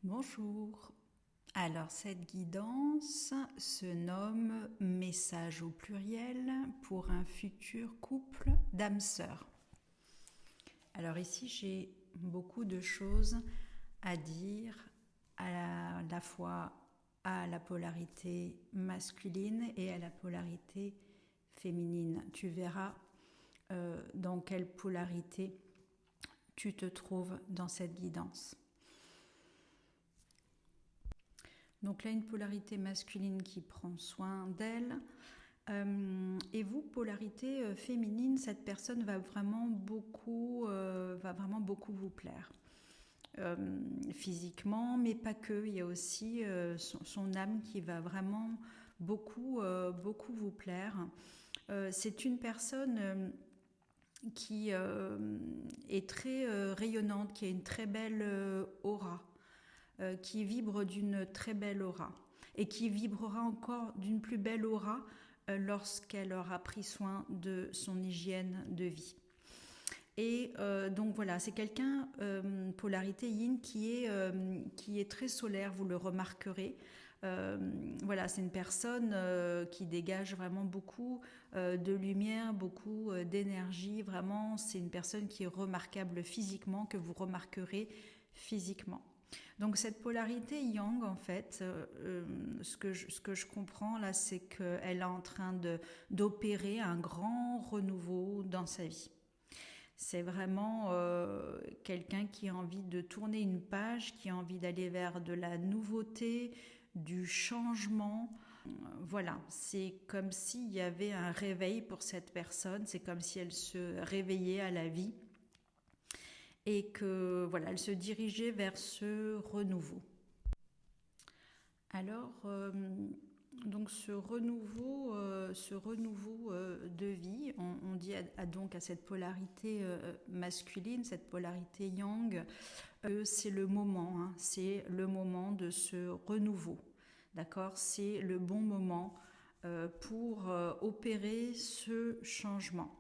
Bonjour. Alors cette guidance se nomme message au pluriel pour un futur couple d'âmes sœurs. Alors ici j'ai beaucoup de choses à dire à la fois à la polarité masculine et à la polarité féminine. Tu verras dans quelle polarité tu te trouves dans cette guidance. Donc là, une polarité masculine qui prend soin d'elle. Et vous, polarité féminine, cette personne va vraiment beaucoup vous plaire. Physiquement, mais pas que. Il y a aussi son âme qui va vraiment beaucoup vous plaire. C'est une personne qui est très rayonnante, qui a une très belle aura. Qui vibre d'une très belle aura et qui vibrera encore d'une plus belle aura lorsqu'elle aura pris soin de son hygiène de vie. Et donc voilà, c'est quelqu'un, polarité yin, qui est très solaire, vous le remarquerez. Voilà, c'est une personne qui dégage vraiment beaucoup de lumière, beaucoup d'énergie. Vraiment, c'est une personne qui est remarquable physiquement, que vous remarquerez physiquement. Donc cette polarité yang, en fait, ce que je comprends là, c'est qu'elle est en train d'opérer un grand renouveau dans sa vie. C'est vraiment quelqu'un qui a envie de tourner une page, qui a envie d'aller vers de la nouveauté, du changement. Voilà, c'est comme s'il y avait un réveil pour cette personne, c'est comme si elle se réveillait à la vie et que voilà, elle se dirigeait vers ce renouveau. Alors, donc ce renouveau de vie, on dit donc à cette polarité masculine, cette polarité yang, c'est le moment, hein, c'est le moment de ce renouveau, d'accord. C'est le bon moment pour opérer ce changement.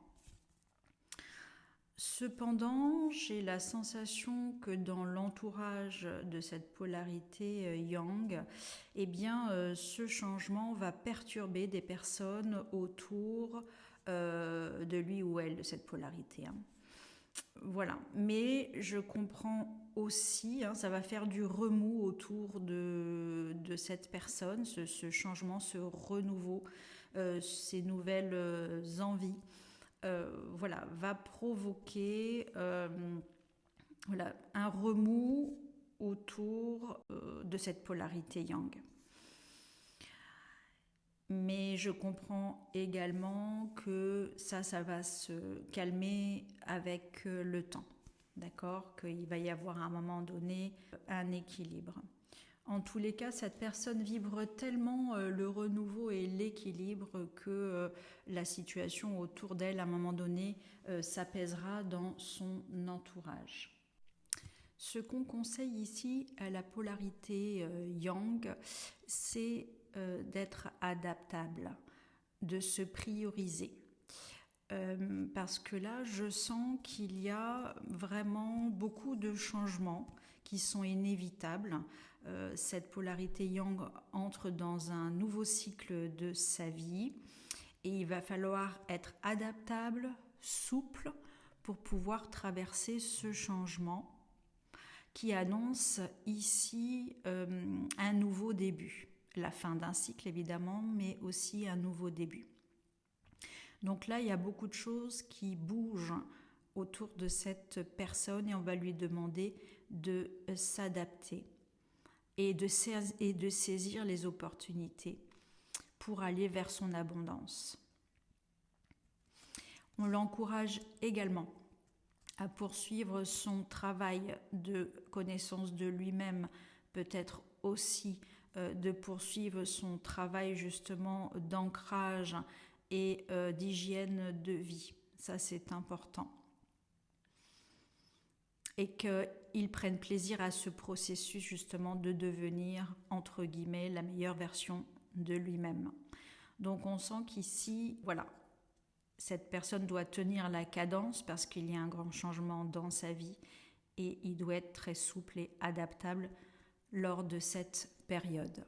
Cependant, j'ai la sensation que dans l'entourage de cette polarité yang, eh bien, ce changement va perturber des personnes autour de lui ou elle, de cette polarité. Hein. Voilà, mais je comprends aussi, hein, ça va faire du remous autour de cette personne, ce changement, ce renouveau, ces nouvelles envies. Voilà, va provoquer voilà, un remous autour de cette polarité yang. Mais je comprends également que ça va se calmer avec le temps. D'accord. Qu'il va y avoir à un moment donné un équilibre. En tous les cas, cette personne vibre tellement le renouveau et l'équilibre que la situation autour d'elle, à un moment donné, s'apaisera dans son entourage. Ce qu'on conseille ici à la polarité yang, c'est d'être adaptable, de se prioriser. Parce que là, je sens qu'il y a vraiment beaucoup de changements qui sont inévitables. Cette polarité yang entre dans un nouveau cycle de sa vie et il va falloir être adaptable, souple pour pouvoir traverser ce changement qui annonce ici un nouveau début. La fin d'un cycle évidemment, mais aussi un nouveau début. Donc là, il y a beaucoup de choses qui bougent autour de cette personne et on va lui demander de s'adapter et de saisir les opportunités pour aller vers son abondance. On l'encourage également à poursuivre son travail de connaissance de lui-même, peut-être aussi de poursuivre son travail justement d'ancrage et d'hygiène de vie. Ça, c'est important. Et qu'il prenne plaisir à ce processus justement de devenir, entre guillemets, la meilleure version de lui-même. Donc on sent qu'ici, voilà, cette personne doit tenir la cadence parce qu'il y a un grand changement dans sa vie et il doit être très souple et adaptable lors de cette période.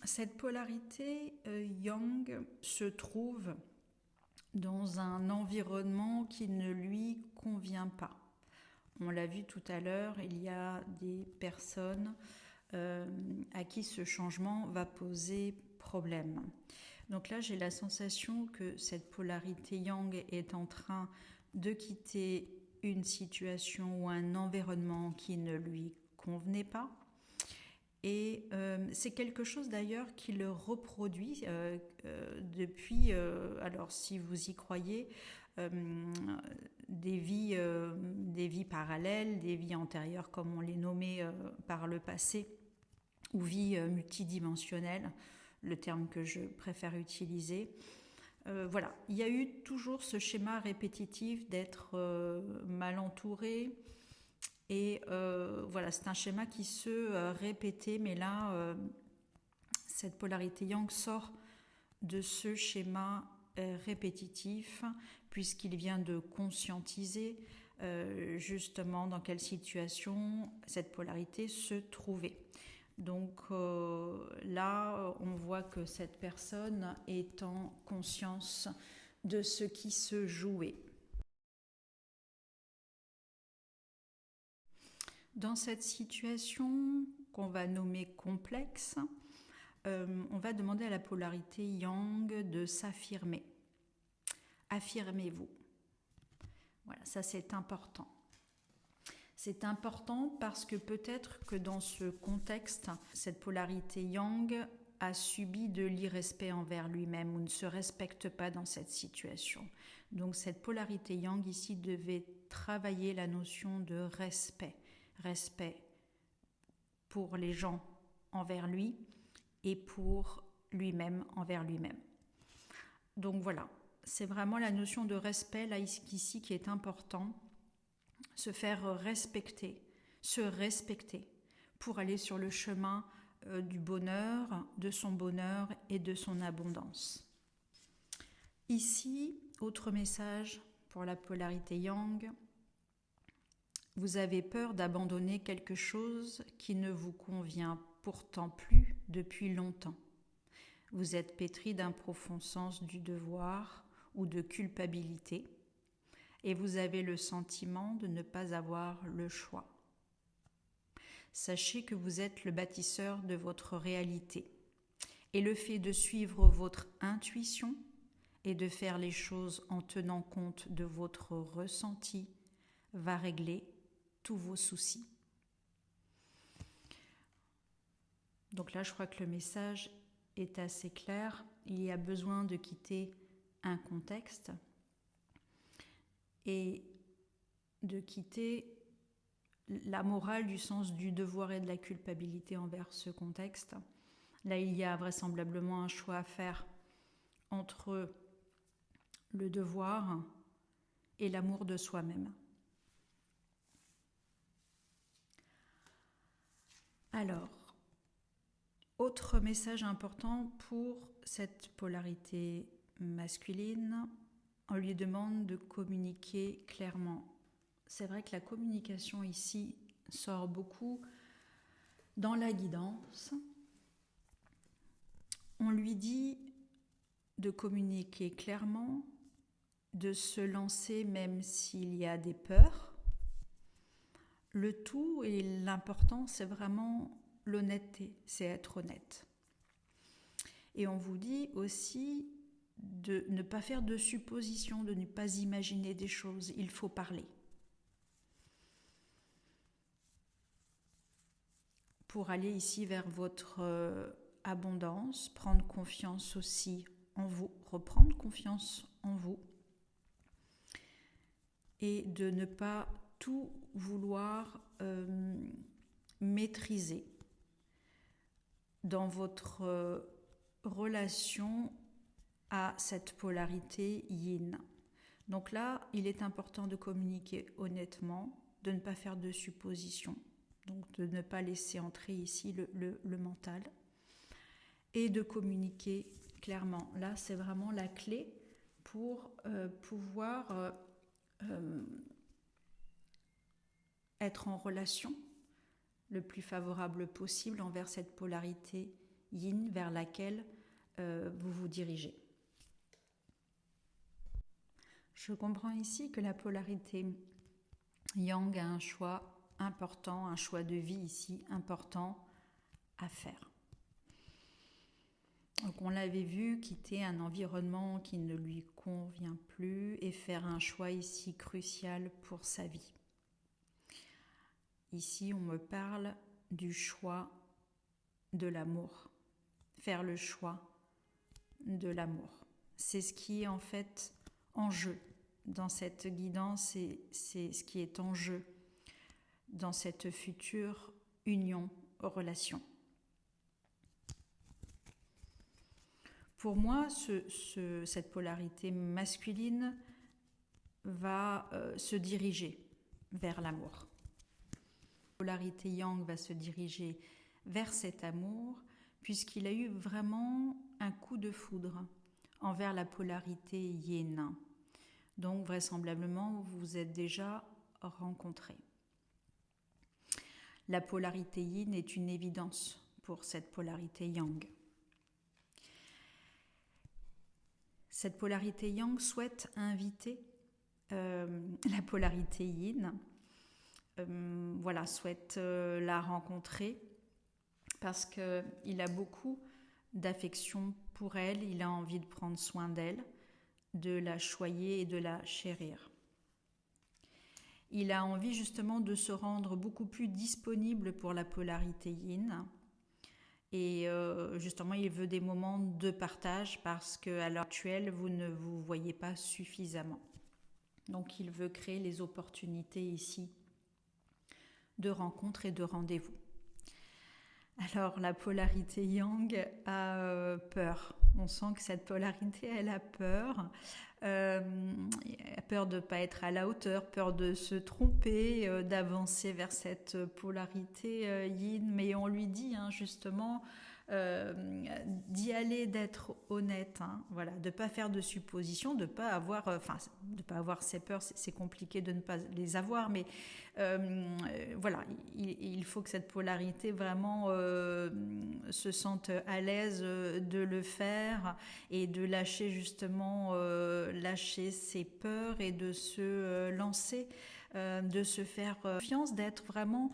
Cette polarité yang se trouve dans un environnement qui ne lui convient pas. On l'a vu tout à l'heure, il y a des personnes à qui ce changement va poser problème. Donc là, j'ai la sensation que cette polarité yang est en train de quitter une situation ou un environnement qui ne lui convenait pas. Et c'est quelque chose d'ailleurs qui le reproduit depuis, alors si vous y croyez, des vies parallèles, des vies antérieures comme on les nommait par le passé, ou vies multidimensionnelles, le terme que je préfère utiliser. Voilà, il y a eu toujours ce schéma répétitif d'être mal entouré. Et voilà, c'est un schéma qui se répétait, mais là, cette polarité yang sort de ce schéma répétitif, puisqu'il vient de conscientiser justement dans quelle situation cette polarité se trouvait. Donc là, on voit que cette personne est en conscience de ce qui se jouait. Dans cette situation qu'on va nommer complexe, on va demander à la polarité yang de s'affirmer. Affirmez-vous. Voilà, ça c'est important. C'est important parce que peut-être que dans ce contexte, cette polarité yang a subi de l'irrespect envers lui-même ou ne se respecte pas dans cette situation. Donc cette polarité yang ici devait travailler la notion de respect. Respect pour les gens envers lui et pour lui-même envers lui-même. Donc voilà, c'est vraiment la notion de respect là ici qui est important. Se faire respecter, se respecter pour aller sur le chemin du bonheur, de son bonheur et de son abondance. Ici, autre message pour la polarité yang. Vous avez peur d'abandonner quelque chose qui ne vous convient pourtant plus depuis longtemps. Vous êtes pétri d'un profond sens du devoir ou de culpabilité et vous avez le sentiment de ne pas avoir le choix. Sachez que vous êtes le bâtisseur de votre réalité et le fait de suivre votre intuition et de faire les choses en tenant compte de votre ressenti va régler tous vos soucis. Donc là, je crois que le message est assez clair. Il y a besoin de quitter un contexte et de quitter la morale du sens du devoir et de la culpabilité envers ce contexte. Là, il y a vraisemblablement un choix à faire entre le devoir et l'amour de soi-même. Alors, autre message important pour cette polarité masculine, on lui demande de communiquer clairement. C'est vrai que la communication ici sort beaucoup dans la guidance. On lui dit de communiquer clairement, de se lancer même s'il y a des peurs. Le tout et l'important, c'est vraiment l'honnêteté, c'est être honnête. Et on vous dit aussi de ne pas faire de suppositions, de ne pas imaginer des choses, il faut parler. Pour aller ici vers votre abondance, prendre confiance aussi en vous, reprendre confiance en vous et de ne pas tout vouloir maîtriser dans votre relation à cette polarité yin. Donc là, il est important de communiquer honnêtement, de ne pas faire de suppositions, donc de ne pas laisser entrer ici le mental et de communiquer clairement. Là, c'est vraiment la clé pour pouvoir être en relation le plus favorable possible envers cette polarité yin vers laquelle vous vous dirigez. Je comprends ici que la polarité yang a un choix important, un choix de vie ici important à faire. Donc on l'avait vu, quitter un environnement qui ne lui convient plus et faire un choix ici crucial pour sa vie. Ici, on me parle du choix de l'amour. Faire le choix de l'amour. C'est ce qui est en fait en jeu dans cette guidance et c'est ce qui est en jeu dans cette future union, relation. Pour moi, cette polarité masculine va se diriger vers l'amour. La polarité yang va se diriger vers cet amour puisqu'il a eu vraiment un coup de foudre envers la polarité yin. Donc vraisemblablement, vous vous êtes déjà rencontrés. La polarité yin est une évidence pour cette polarité yang. Cette polarité yang souhaite inviter la polarité yin, souhaite la rencontrer parce qu'il a beaucoup d'affection pour elle, il a envie de prendre soin d'elle, de la choyer et de la chérir. Il a envie justement de se rendre beaucoup plus disponible pour la polarité yin. Et justement, il veut des moments de partage parce qu'à l'heure actuelle, vous ne vous voyez pas suffisamment. Donc, il veut créer les opportunités ici de rencontres et de rendez-vous. Alors, la polarité yang a peur. On sent que cette polarité, elle a peur. Peur de ne pas être à la hauteur, peur de se tromper, d'avancer vers cette polarité yin. Mais on lui dit justement d'y aller, d'être honnête, de ne pas faire de suppositions, de ne pas avoir ces peurs, c'est compliqué de ne pas les avoir, mais il faut que cette polarité vraiment se sente à l'aise de le faire et de lâcher justement lâcher ses peurs et de se lancer, de se faire confiance, d'être vraiment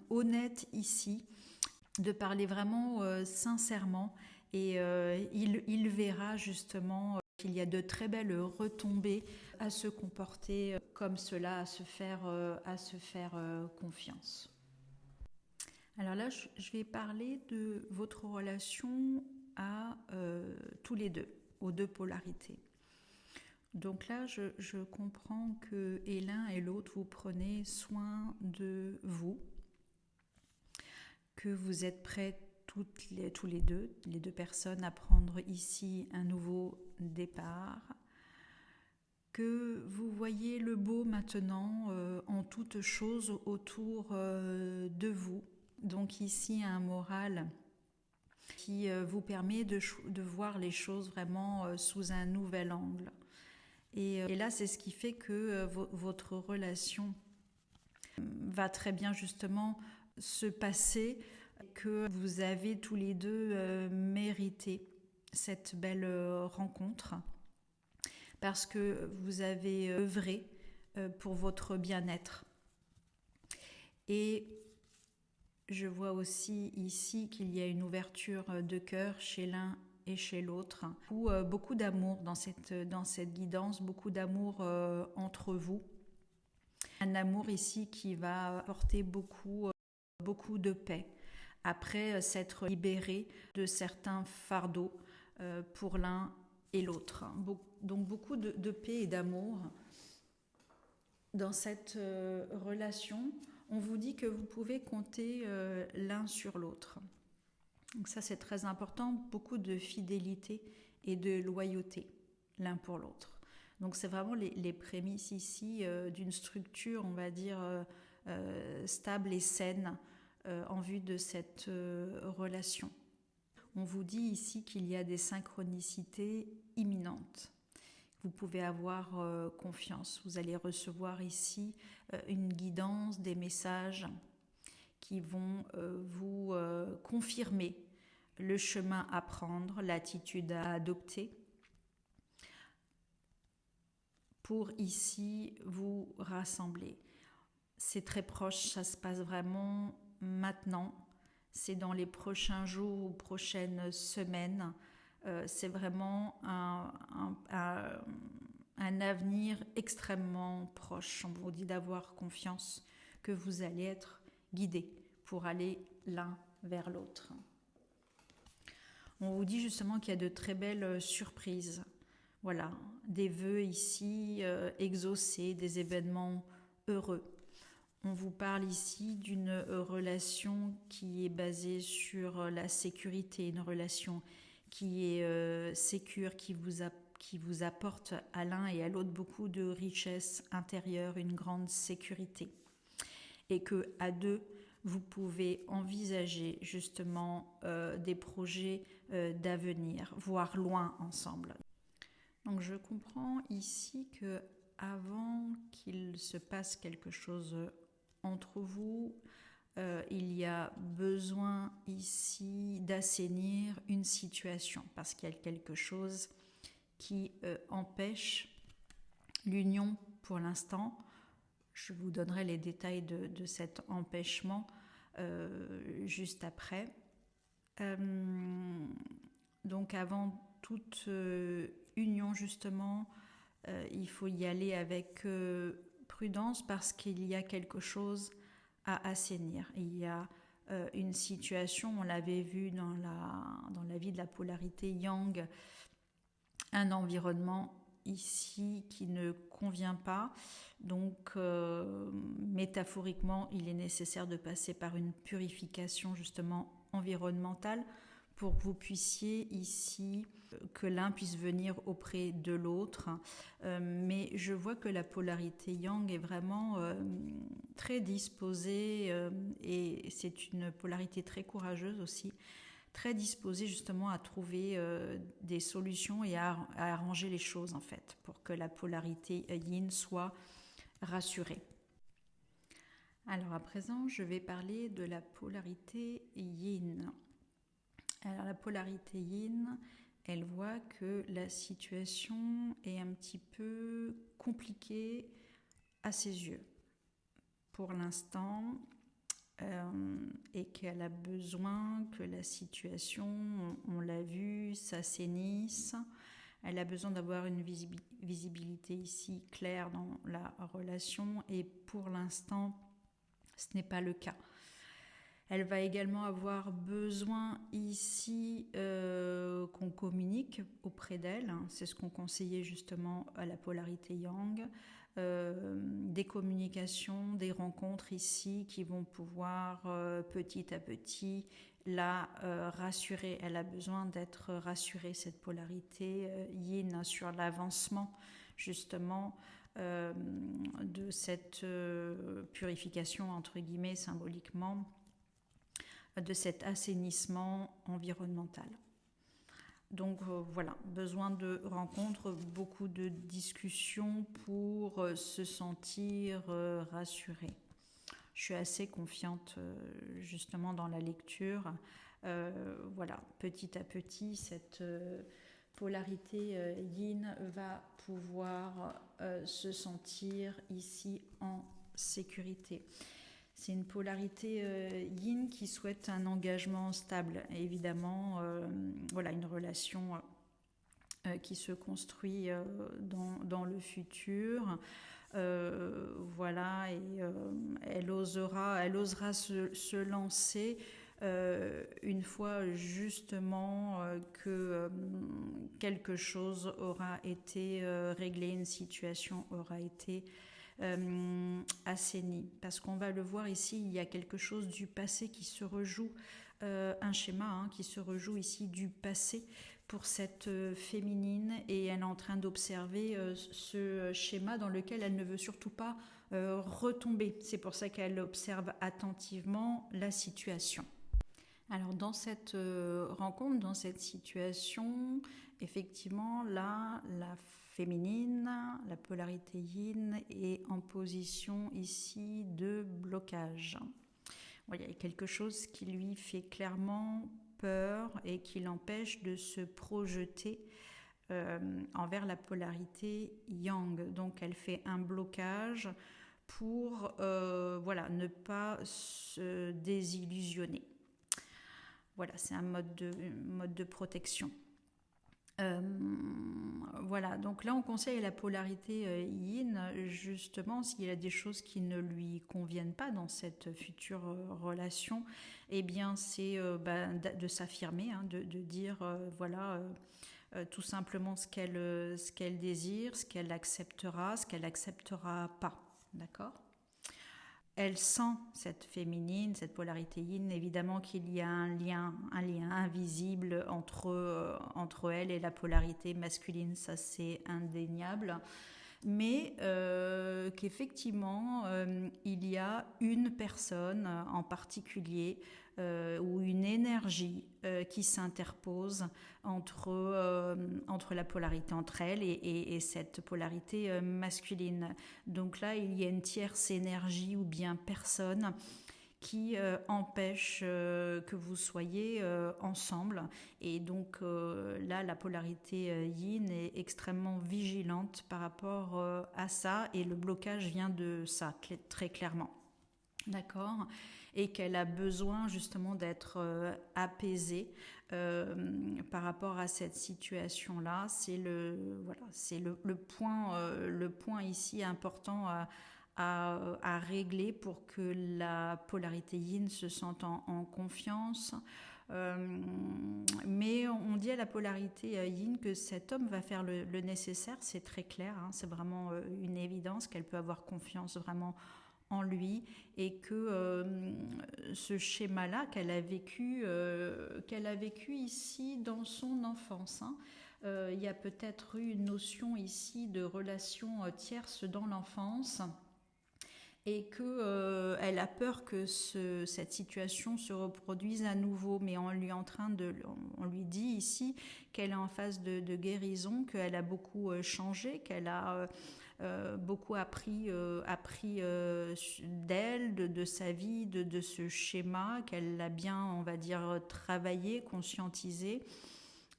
honnête ici, de parler vraiment sincèrement et il verra justement qu'il y a de très belles retombées à se comporter comme cela, à se faire confiance. Alors là, je vais parler de votre relation à tous les deux, aux deux polarités. Donc là, je comprends que et l'un et l'autre, vous prenez soin de vous, que vous êtes prêts tous les deux personnes, à prendre ici un nouveau départ, que vous voyez le beau maintenant en toutes choses autour de vous. Donc ici, un moral qui vous permet de voir les choses vraiment sous un nouvel angle. Et là, c'est ce qui fait que votre relation va très bien justement se passer, que vous avez tous les deux mérité cette belle rencontre parce que vous avez œuvré pour votre bien-être. Et je vois aussi ici qu'il y a une ouverture de cœur chez l'un et chez l'autre, beaucoup d'amour dans cette guidance, beaucoup d'amour entre vous. Un amour ici qui va apporter beaucoup de paix, après s'être libéré de certains fardeaux pour l'un et l'autre. Donc beaucoup de paix et d'amour dans cette relation. On vous dit que vous pouvez compter l'un sur l'autre. Donc ça, c'est très important, beaucoup de fidélité et de loyauté l'un pour l'autre. Donc c'est vraiment les prémices ici d'une structure, on va dire, stable et saine en vue de cette relation. On vous dit ici qu'il y a des synchronicités imminentes. Vous pouvez avoir confiance. Vous allez recevoir ici une guidance, des messages qui vont vous confirmer le chemin à prendre, l'attitude à adopter pour ici vous rassembler. C'est très proche, ça se passe vraiment maintenant, c'est dans les prochains jours ou prochaines semaines. C'est vraiment un avenir extrêmement proche. On vous dit d'avoir confiance que vous allez être guidés pour aller l'un vers l'autre. On vous dit justement qu'il y a de très belles surprises. Voilà, des vœux ici exaucés, des événements heureux. On vous parle ici d'une relation qui est basée sur la sécurité, une relation qui est sécure, qui vous apporte à l'un et à l'autre beaucoup de richesse intérieure, une grande sécurité. Et que à deux, vous pouvez envisager justement des projets d'avenir, voire loin ensemble. Donc je comprends ici que avant qu'il se passe quelque chose entre vous, il y a besoin ici d'assainir une situation parce qu'il y a quelque chose qui empêche l'union pour l'instant. Je vous donnerai les détails de cet empêchement juste après. Donc avant toute union justement, il faut y aller avec prudence parce qu'il y a quelque chose à assainir. Il y a une situation, on l'avait vu dans la vie de la polarité yang, un environnement ici qui ne convient pas. Donc métaphoriquement, il est nécessaire de passer par une purification justement environnementale pour que vous puissiez ici, que l'un puisse venir auprès de l'autre. Mais je vois que la polarité yang est vraiment très disposée et c'est une polarité très courageuse aussi, très disposée justement à trouver des solutions et à arranger les choses en fait, pour que la polarité yin soit rassurée. Alors à présent, je vais parler de la polarité yin. Alors la polarité yin, elle voit que la situation est un petit peu compliquée à ses yeux pour l'instant et qu'elle a besoin que la situation, on l'a vu, s'assainisse. Elle a besoin d'avoir une visibilité ici claire dans la relation et pour l'instant, ce n'est pas le cas. Elle va également avoir besoin ici qu'on communique auprès d'elle. C'est ce qu'on conseillait justement à la polarité yang. Des communications, des rencontres ici qui vont pouvoir petit à petit la rassurer. Elle a besoin d'être rassurée, cette polarité yin, sur l'avancement justement de cette purification entre guillemets symboliquement, de cet assainissement environnemental. Donc voilà, besoin de rencontres, beaucoup de discussions pour se sentir rassuré. Je suis assez confiante justement dans la lecture. Voilà, petit à petit, cette polarité yin va pouvoir se sentir ici en sécurité. C'est une polarité yin qui souhaite un engagement stable, évidemment, voilà, une relation qui se construit dans le futur. Voilà, et elle osera se lancer une fois justement que quelque chose aura été réglé, une situation aura été assainie. Parce qu'on va le voir ici, il y a quelque chose du passé qui se rejoue, un schéma qui se rejoue ici du passé pour cette féminine, et elle est en train d'observer ce schéma dans lequel elle ne veut surtout pas retomber. C'est pour ça qu'elle observe attentivement la situation. Alors dans cette rencontre, dans cette situation, effectivement là, la féminine, la polarité yin est en position ici de blocage. Voilà, il y a quelque chose qui lui fait clairement peur et qui l'empêche de se projeter envers la polarité yang. Donc elle fait un blocage pour ne pas se désillusionner. Voilà, c'est un mode de protection. Voilà, donc là on conseille la polarité yin, justement s'il y a des choses qui ne lui conviennent pas dans cette future relation, eh bien c'est de s'affirmer, de dire tout simplement ce qu'elle désire, ce qu'elle acceptera, ce qu'elle acceptera pas, d'accord? Elle sent cette féminine, cette polarité yin, évidemment qu'il y a un lien invisible entre elle et la polarité masculine, ça c'est indéniable, mais qu'effectivement il y a une personne en particulier ou une énergie qui s'interpose entre la polarité entre elle et cette polarité masculine. Donc là, il y a une tierce énergie ou bien personne qui empêche que vous soyez ensemble. Et donc là, la polarité yin est extrêmement vigilante par rapport à ça, et le blocage vient de ça, très clairement. D'accord? Et qu'elle a besoin justement d'être apaisée par rapport à cette situation-là. C'est le point ici important à régler pour que la polarité yin se sente en confiance. Mais on dit à la polarité yin que cet homme va faire le nécessaire, c'est très clair, c'est vraiment une évidence qu'elle peut avoir confiance vraiment en lui, et que ce schéma-là qu'elle a vécu ici dans son enfance, il y a peut-être eu une notion ici de relation tierce dans l'enfance, et que elle a peur que cette situation se reproduise à nouveau, mais on lui dit ici qu'elle est en phase de guérison, qu'elle a beaucoup changé, qu'elle a beaucoup appris d'elle, de sa vie, de ce schéma, qu'elle l'a bien, on va dire, travaillé, conscientisé,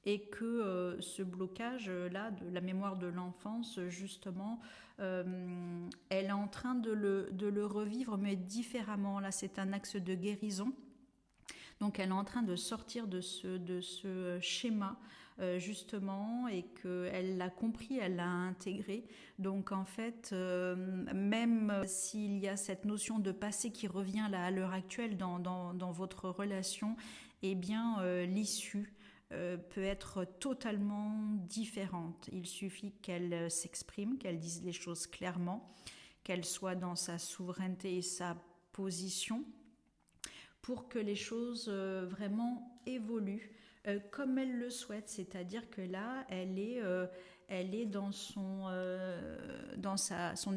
et que ce blocage-là de la mémoire de l'enfance, justement, elle est en train de le revivre, mais différemment. Là, c'est un axe de guérison. Donc, elle est en train de sortir de ce schéma, justement, et qu'elle l'a compris, elle l'a intégré. Donc, en fait, même s'il y a cette notion de passé qui revient là, à l'heure actuelle dans votre relation, eh bien, l'issue peut être totalement différente. Il suffit qu'elle s'exprime, qu'elle dise les choses clairement, qu'elle soit dans sa souveraineté et sa position, pour que les choses vraiment évoluent comme elle le souhaite. C'est-à-dire que là, elle est dans son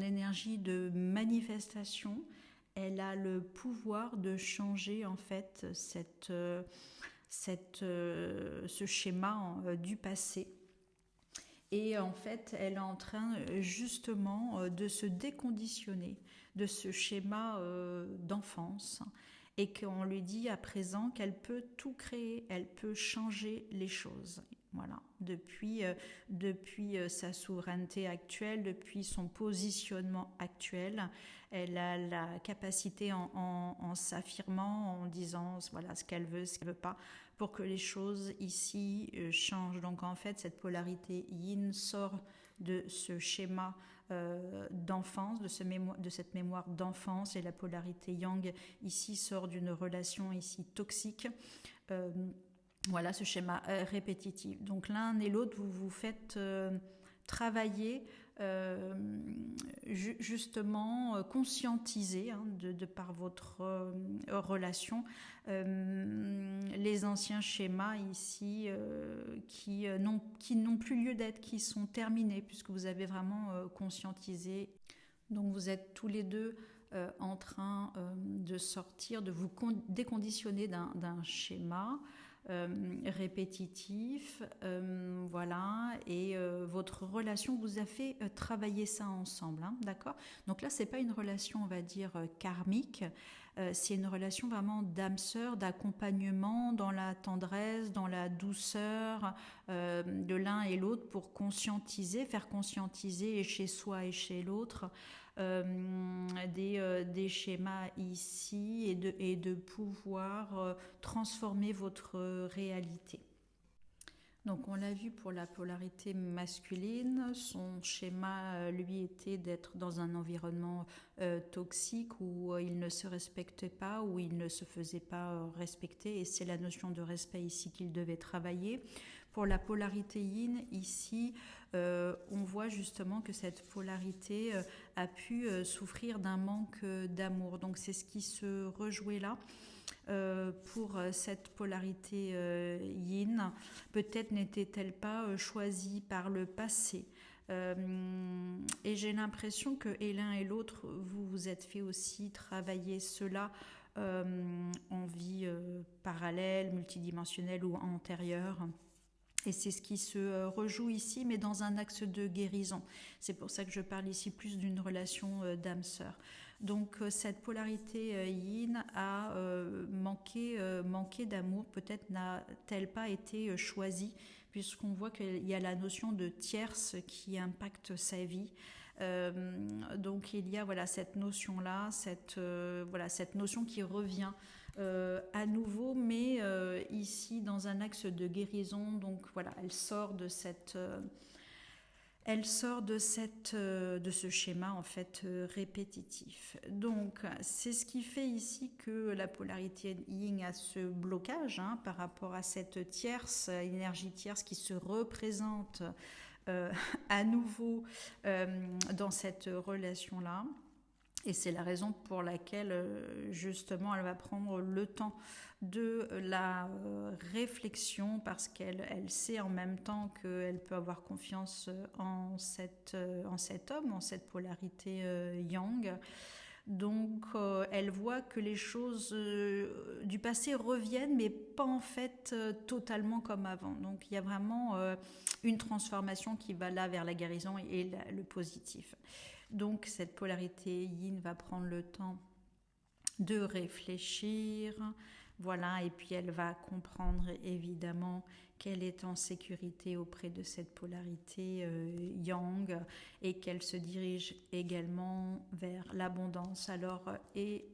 énergie de manifestation. Elle a le pouvoir de changer en fait ce schéma du passé. Et en fait, elle est en train justement de se déconditionner de ce schéma d'enfance, et qu'on lui dit à présent qu'elle peut tout créer, elle peut changer les choses. Voilà, depuis sa souveraineté actuelle, depuis son positionnement actuel, elle a la capacité en s'affirmant, en disant voilà ce qu'elle veut, ce qu'elle veut pas, pour que les choses ici changent. Donc en fait, cette polarité yin sort de ce schéma d'enfance, de cette mémoire d'enfance, et la polarité yang ici sort d'une relation ici toxique. Voilà ce schéma répétitif. Donc l'un et l'autre, vous vous faites travailler, justement conscientiser de par votre relation les anciens schémas ici qui n'ont plus lieu d'être, qui sont terminés, puisque vous avez vraiment conscientisé. Donc vous êtes tous les deux en train de sortir, de vous déconditionner d'un schéma répétitif, voilà, et votre relation vous a fait travailler ça ensemble, d'accord. Donc là, c'est pas une relation, on va dire, karmique, C'est une relation vraiment d'âme sœur, d'accompagnement dans la tendresse, dans la douceur de l'un et l'autre pour conscientiser, faire conscientiser chez soi et chez l'autre des schémas ici et de pouvoir transformer votre réalité. Donc on l'a vu pour la polarité masculine, son schéma lui était d'être dans un environnement toxique où il ne se respectait pas, où il ne se faisait pas respecter, et c'est la notion de respect ici qu'il devait travailler. Pour la polarité yin, ici, on voit justement que cette polarité a pu souffrir d'un manque d'amour. Donc c'est ce qui se rejouait là. Pour cette polarité yin, peut-être n'était-elle pas choisie par le passé. Et j'ai l'impression que et l'un et l'autre, vous vous êtes fait aussi travailler cela en vie parallèle, multidimensionnelle ou antérieure. Et c'est ce qui se rejoue ici, mais dans un axe de guérison. C'est pour ça que je parle ici plus d'une relation d'âme-sœur. Donc cette polarité yin a manqué d'amour, peut-être n'a-t-elle pas été choisie, puisqu'on voit qu'il y a la notion de tierce qui impacte sa vie. Donc il y a cette notion-là, cette notion qui revient à nouveau, mais ici dans un axe de guérison. Donc voilà, elle sort de ce schéma en fait répétitif. Donc c'est ce qui fait ici que la polarité yin a ce blocage par rapport à cette tierce, énergie tierce qui se représente à nouveau dans cette relation-là. Et c'est la raison pour laquelle justement elle va prendre le temps de la réflexion, parce qu'elle sait en même temps qu'elle peut avoir confiance en cet homme, en cette polarité yang. Donc elle voit que les choses du passé reviennent, mais pas en fait totalement comme avant. Donc il y a vraiment une transformation qui va là vers la guérison et le positif. Donc cette polarité yin va prendre le temps de réfléchir, voilà, et puis elle va comprendre évidemment qu'elle est en sécurité auprès de cette polarité yang et qu'elle se dirige également vers l'abondance. Alors, et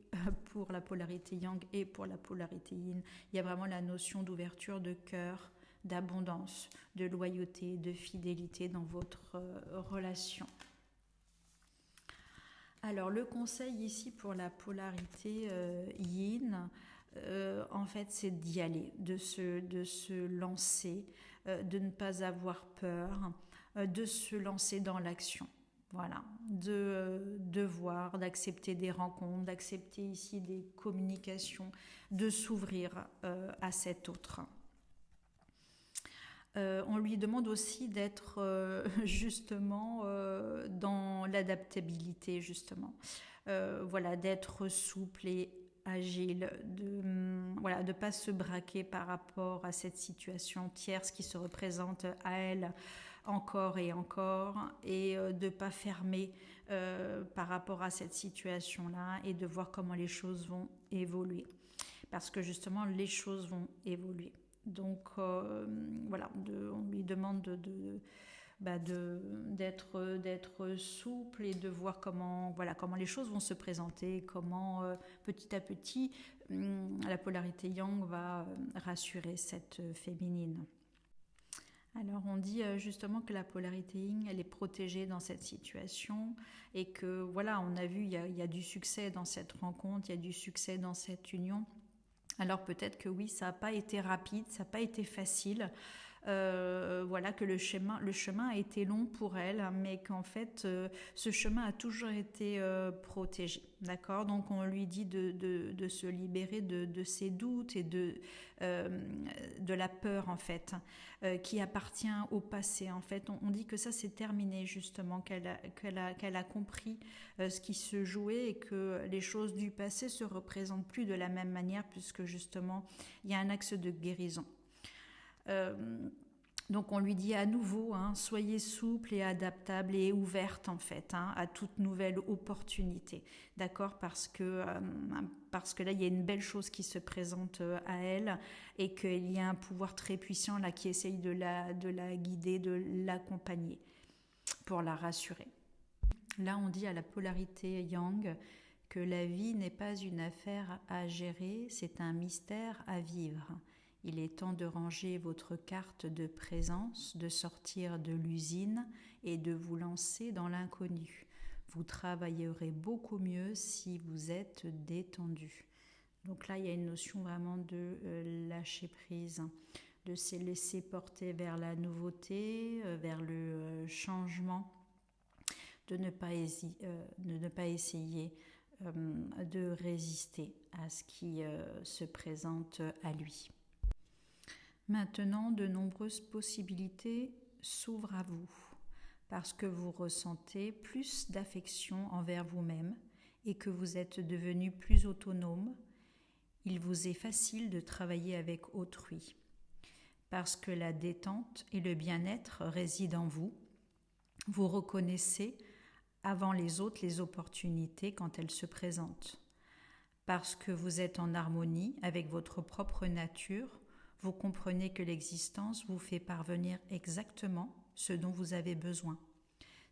pour la polarité yang et pour la polarité yin, il y a vraiment la notion d'ouverture de cœur, d'abondance, de loyauté, de fidélité dans votre relation. Alors le conseil ici pour la polarité yin, en fait c'est d'y aller, de se lancer, de ne pas avoir peur, de se lancer dans l'action. Voilà, de voir, d'accepter des rencontres, d'accepter ici des communications, de s'ouvrir à cet autre. On lui demande aussi d'être justement dans l'adaptabilité, justement. D'être souple et agile, de ne pas se braquer par rapport à cette situation tierce qui se représente à elle encore et encore, et de ne pas fermer par rapport à cette situation-là, et de voir comment les choses vont évoluer. Parce que justement, les choses vont évoluer. Donc on lui demande d'être souple et de voir comment les choses vont se présenter, comment petit à petit la polarité yang va rassurer cette féminine. Alors on dit justement que la polarité yin, elle est protégée dans cette situation, et que voilà, on a vu, il y a du succès dans cette rencontre, il y a du succès dans cette union. Alors peut-être que oui, ça n'a pas été rapide, ça n'a pas été facile, que le chemin a été long pour elle, mais qu'en fait ce chemin a toujours été protégé, d'accord. Donc on lui dit de se libérer de ses doutes et de la peur en fait, qui appartient au passé. En fait, on dit que ça c'est terminé, justement, qu'elle a compris ce qui se jouait, et que les choses du passé se représentent plus de la même manière, puisque justement il y a un axe de guérison. Donc on lui dit à nouveau, soyez souple et adaptable et ouverte en fait à toute nouvelle opportunité, d'accord, parce que là il y a une belle chose qui se présente à elle et qu'il y a un pouvoir très puissant là qui essaye de la guider, de l'accompagner pour la rassurer. Là on dit à la polarité yang que la vie n'est pas une affaire à gérer, c'est un mystère à vivre. Il est temps de ranger votre carte de présence, de sortir de l'usine et de vous lancer dans l'inconnu. Vous travaillerez beaucoup mieux si vous êtes détendu. Donc là, il y a une notion vraiment de lâcher prise, de se laisser porter vers la nouveauté, vers le changement, de ne pas essayer de résister à ce qui se présente à lui. Maintenant, de nombreuses possibilités s'ouvrent à vous parce que vous ressentez plus d'affection envers vous-même et que vous êtes devenu plus autonome. Il vous est facile de travailler avec autrui parce que la détente et le bien-être résident en vous. Vous reconnaissez avant les autres les opportunités quand elles se présentent. Parce que vous êtes en harmonie avec votre propre nature, vous comprenez que l'existence vous fait parvenir exactement ce dont vous avez besoin.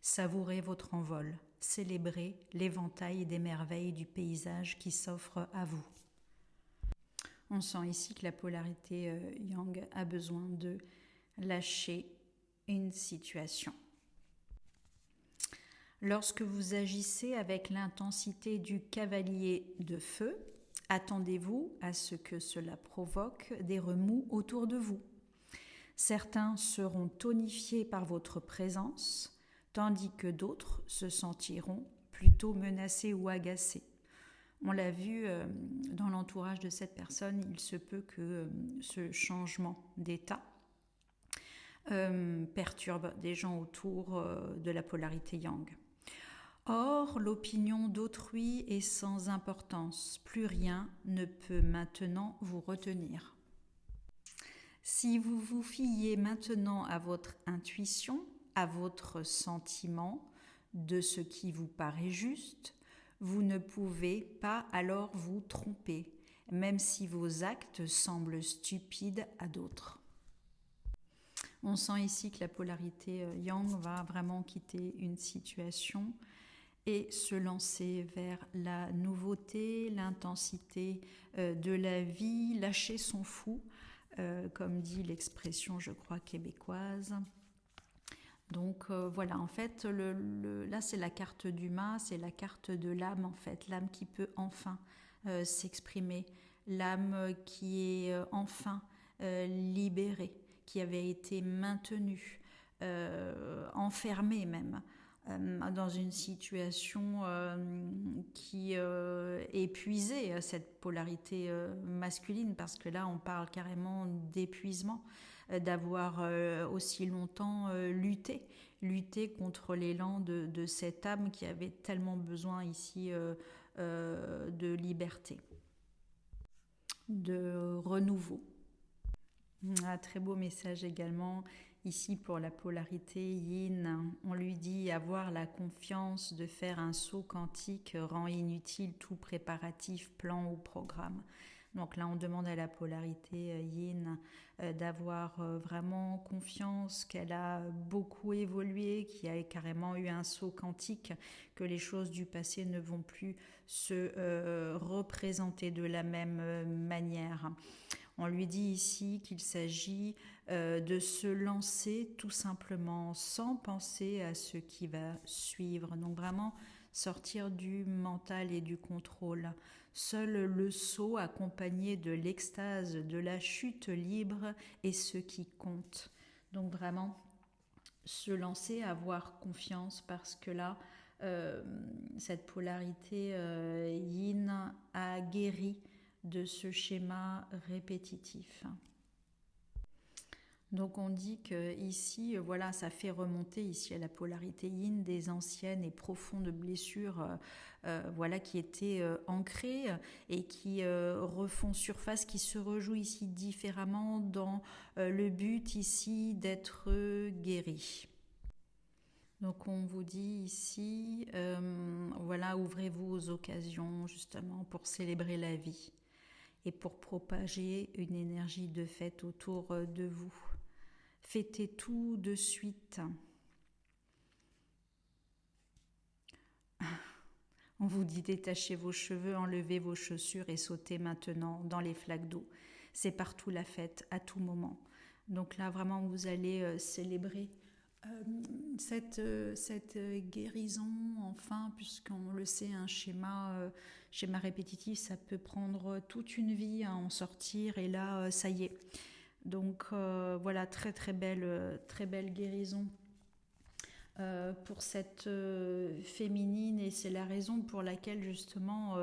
Savourez votre envol, célébrez l'éventail des merveilles du paysage qui s'offre à vous. On sent ici que la polarité yang a besoin de lâcher une situation. Lorsque vous agissez avec l'intensité du cavalier de feu, attendez-vous à ce que cela provoque des remous autour de vous. Certains seront tonifiés par votre présence, tandis que d'autres se sentiront plutôt menacés ou agacés. On l'a vu dans l'entourage de cette personne, il se peut que ce changement d'état perturbe des gens autour de la polarité yang. Or, l'opinion d'autrui est sans importance. Plus rien ne peut maintenant vous retenir. Si vous vous fiez maintenant à votre intuition, à votre sentiment de ce qui vous paraît juste, vous ne pouvez pas alors vous tromper, même si vos actes semblent stupides à d'autres. On sent ici que la polarité yang va vraiment quitter une situation et se lancer vers la nouveauté, l'intensité de la vie, lâcher son fou, comme dit l'expression, je crois, québécoise. Donc voilà, en fait, là c'est la carte du mât, c'est la carte de l'âme, en fait, l'âme qui peut enfin s'exprimer, l'âme qui est enfin libérée, qui avait été maintenue, enfermée même, dans une situation qui épuisait cette polarité masculine, parce que là on parle carrément d'épuisement, d'avoir aussi longtemps lutté contre l'élan de cette âme qui avait tellement besoin ici de liberté, de renouveau. Un très beau message également ici pour la polarité yin. On lui dit avoir la confiance de faire un saut quantique rend inutile tout préparatif, plan ou programme. Donc là on demande à la polarité yin d'avoir vraiment confiance qu'elle a beaucoup évolué, qu'il y a carrément eu un saut quantique, que les choses du passé ne vont plus se représenter de la même manière. On lui dit ici qu'il s'agit de se lancer tout simplement sans penser à ce qui va suivre. Donc vraiment sortir du mental et du contrôle. Seul le saut accompagné de l'extase, de la chute libre est ce qui compte. Donc vraiment se lancer, avoir confiance, parce que là, cette polarité yin a guéri de ce schéma répétitif. Donc on dit que ici, voilà, ça fait remonter ici à la polarité yin des anciennes et profondes blessures, voilà, qui étaient ancrées et qui refont surface, qui se rejouent ici différemment dans le but ici d'être guéri. Donc on vous dit ici, voilà, ouvrez-vous aux occasions justement pour célébrer la vie et pour propager une énergie de fête autour de vous. Fêtez tout de suite. On vous dit détachez vos cheveux, enlevez vos chaussures et sautez maintenant dans les flaques d'eau. C'est partout la fête, à tout moment. Donc là, vraiment, vous allez célébrer cette guérison, enfin, puisqu'on le sait, un schéma répétitif, ça peut prendre toute une vie à en sortir, et là, ça y est. Donc voilà, très belle guérison pour cette féminine, et c'est la raison pour laquelle justement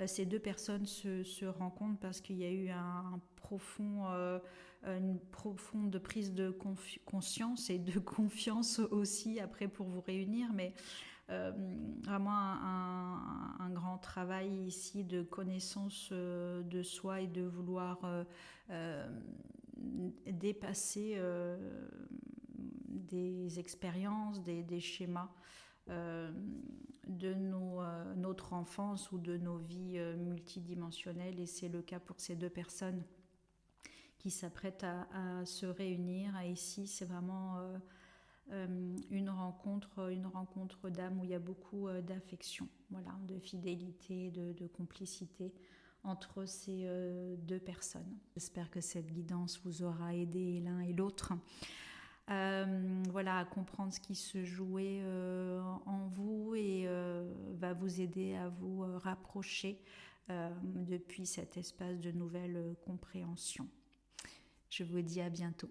ces deux personnes se rencontrent, parce qu'il y a eu une profonde prise de conscience et de confiance aussi après pour vous réunir, mais vraiment un grand travail ici de connaissance de soi et de vouloir dépasser des expériences, des schémas de notre enfance ou de nos vies multidimensionnelles, et c'est le cas pour ces deux personnes qui s'apprêtent à se réunir. Et ici, c'est vraiment une rencontre d'âme où il y a beaucoup d'affection, voilà, de fidélité, de complicité entre ces deux personnes. J'espère que cette guidance vous aura aidé l'un et l'autre. Voilà, à comprendre ce qui se jouait en vous, et va vous aider à vous rapprocher depuis cet espace de nouvelle compréhension. Je vous dis à bientôt.